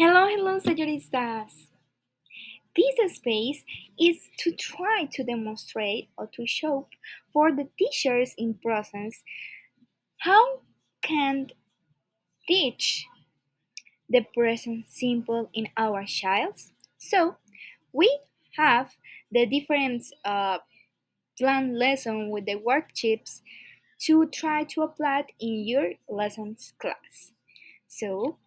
Hello, señoritas. This space is to try to demonstrate or to show for the teachers in process how can teach the present simple in our childs. So we have the different plan lesson with the worksheets to try to apply it in your lessons class. So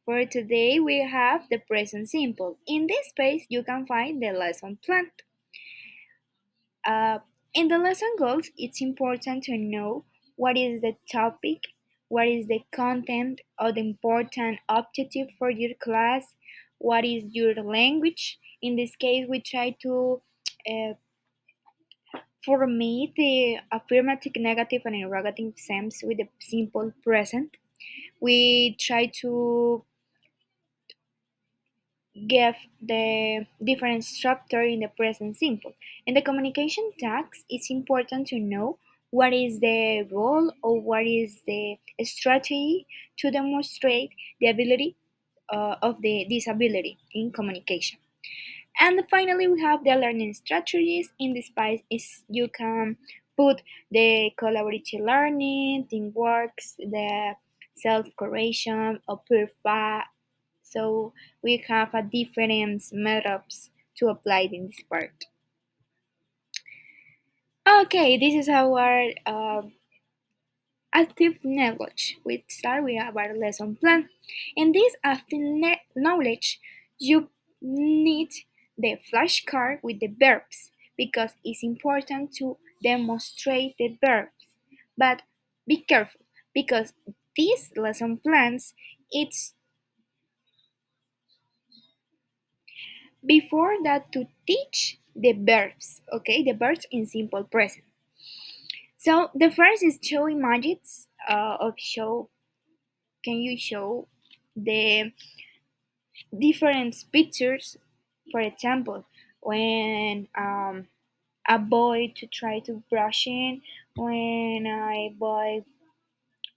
for today, we have the present simple. In this page, you can find the lesson plan. Uh, in the lesson goals, it's important to know what is the topic, what is the content or the important objective for your class, what is your language. In this case, we try to format the affirmative, negative, and interrogative sense with the simple present. We try to give the different structure in the present simple. In the communication tags, it's important to know what is the role or what is the strategy to demonstrate the ability of the disability in communication. And finally, we have the learning strategies. In this page, is you can put the collaborative learning, teamwork, the self-correction, or peer so we have a different methods to apply in this part. Okay, this is our active knowledge. We start with our lesson plan. In this active knowledge, you need the flashcard with the verbs because it's important to demonstrate the verbs. But be careful because these lesson plans it's before that to teach the verbs, okay, the verbs in simple present. So the first is show images of show. Can you show the different pictures? For example, when a boy to try to brush in, when a boy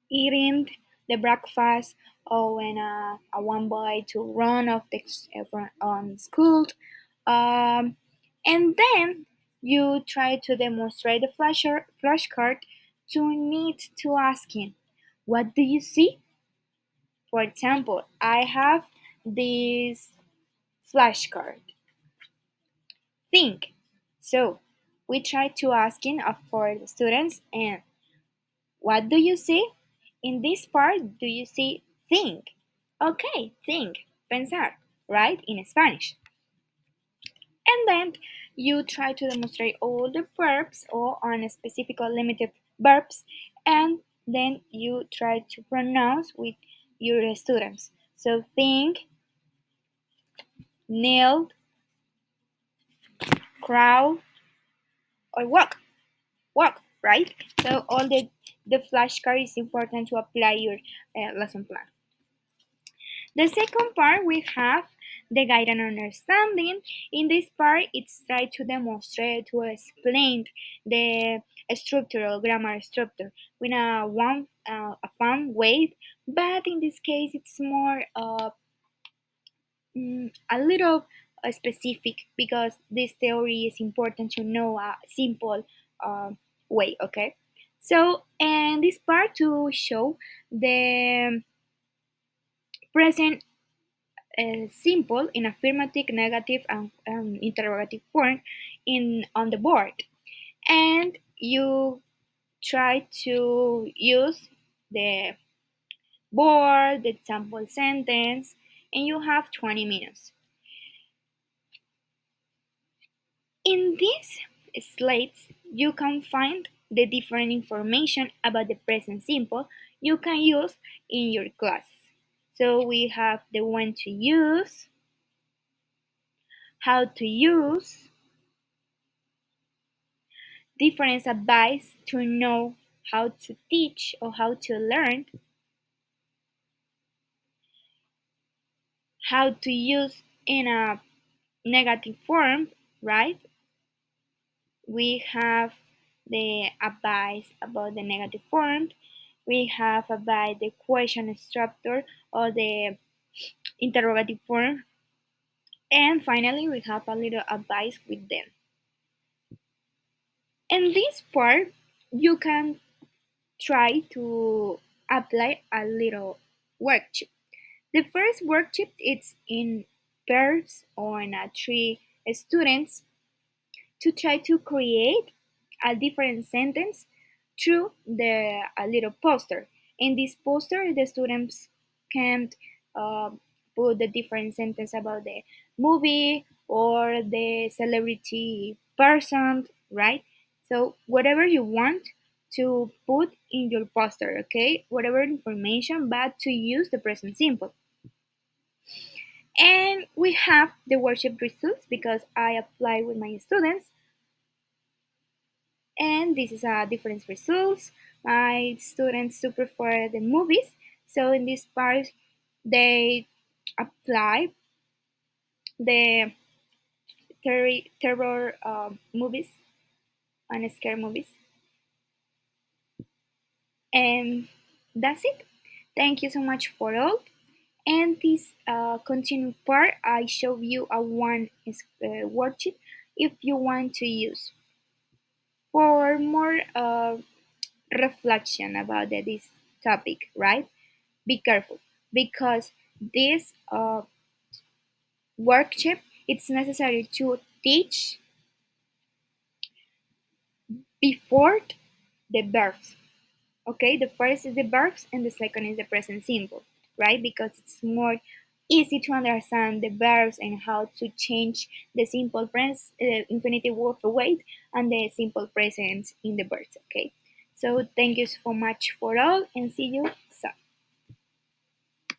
eating the breakfast, or when a one boy to run off the on school. Um, and then you try to demonstrate the flashcard to need to asking, what do you see? For example, I have this flashcard. Think. So we try to asking for the students and what do you see? In this part, do you see think? Okay, think, pensar, right? In Spanish. And then you try to demonstrate all the verbs or on a specific or limited verbs, and then you try to pronounce with your students. So think, kneel, crawl, or walk, right? So all the flashcard is important to apply your lesson plan. The second part we have the guide and understanding. In this part, it's try to demonstrate to explain the structural grammar structure with a fun way, but in this case, it's more a little specific because this theory is important to know a simple uh, way. Okay, so and this part to show the present simple in affirmative, negative, and interrogative form in on the board, and you try to use the board, the example sentence, and you have 20 minutes. In these slides, you can find the different information about the present simple you can use in your class. So we have the when to use, how to use, different advice to know how to teach or how to learn, how to use in a negative form, right? We have the advice about the negative form. We have about the question structure or the interrogative form, and finally we have a little advice with them. In this part, you can try to apply a little worksheet. The first worksheet is in pairs on three students to try to create a different sentence through the a little poster. In this poster, the students can uh, put the different sentence about the movie or the celebrity person, right? So whatever you want to put in your poster, okay? Whatever information, but to use the present simple. And we have the workshop results because I apply with my students, and this is a different results. My students to prefer the movies, so in this part they apply the terror movies and scare movies, and that's it. Thank you so much for all. And this continued part, I show you a one worksheet if you want to use for more reflection about this topic, right? Be careful because this worksheet it's necessary to teach before the verbs. Okay, the first is the verbs and the second is the present simple, right? Because it's more easy to understand the verbs and how to change the simple present, infinitive word for wait, and the simple present in the verbs. Okay, so thank you so much for all, and see you